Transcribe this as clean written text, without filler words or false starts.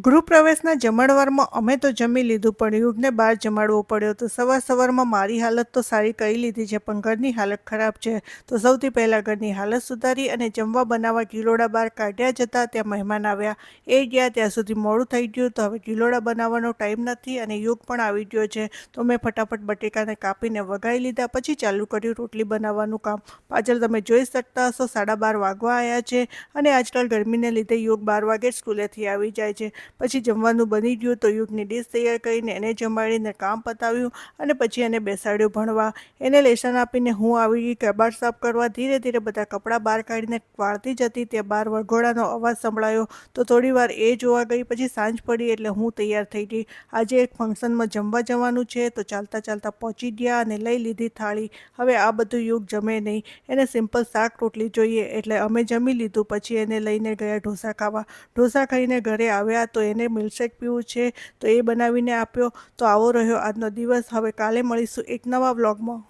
ગૃહપ્રવેશના જમણવારમાં અમે તો જમી લીધું પણ યુગને બહાર જમાડવો પડ્યો. તો સવારમાં મારી હાલત તો સારી કરી લીધી છે પણ ઘરની હાલત ખરાબ છે. તો સૌથી પહેલાં ઘરની હાલત સુધારી અને જમવા બનાવવા ગિલોડા બહાર કાઢ્યા જતા ત્યાં મહેમાન આવ્યા. એ ગયા ત્યાં સુધી મોડું થઈ ગયું. તો હવે ગિલોડા બનાવવાનો ટાઈમ નથી અને યુગ પણ આવી ગયો છે. તો મેં ફટાફટ બટેકાને કાપીને વઘારી લીધા, પછી ચાલુ કર્યું રોટલી બનાવવાનું કામ. પાછળ તમે જોઈ શકતા હશો 12:30 વાગવા આવ્યા છે અને આજકાલ ગરમીને લીધે યુગ 12 વાગે સ્કૂલેથી આવી જાય છે. પછી જમવાનું બની ગયું તો યુગની ડીશ તૈયાર કરીને એને જમાડીને કામ પતાવ્યું અને પછી એને બેસાડ્યો ભણવા. એને લેસન આપીને હું આવી ગઈ કબાટ સાફ કરવા. ધીરે ધીરે બધા કપડાં બહાર કાઢીને વાળતી જતી ત્યાં બહાર વરઘોડાનો અવાજ સંભળાયો. તો થોડી વાર એ જોવા ગઈ, પછી સાંજ પડી એટલે હું તૈયાર થઈ ગઈ. આજે એક ફંક્શનમાં જમવા જવાનું છે તો ચાલતા ચાલતા પહોંચી ગયા અને લઈ લીધી થાળી. હવે આ બધું યુગ જમે નહીં, એને સિમ્પલ શાક રોટલી જોઈએ એટલે અમે જમી લીધું. પછી એને લઈને ગયા ઢોસા ખાવા. ઢોસા ખાઈને ઘરે આવ્યા તો એને મિલ્કશેક પીવું છે તો એ બનાવીને આપ્યો. તો આવો રહ્યો આજનો દિવસ. હવે કાલે મળીશું એક નવા વ્લોગમાં.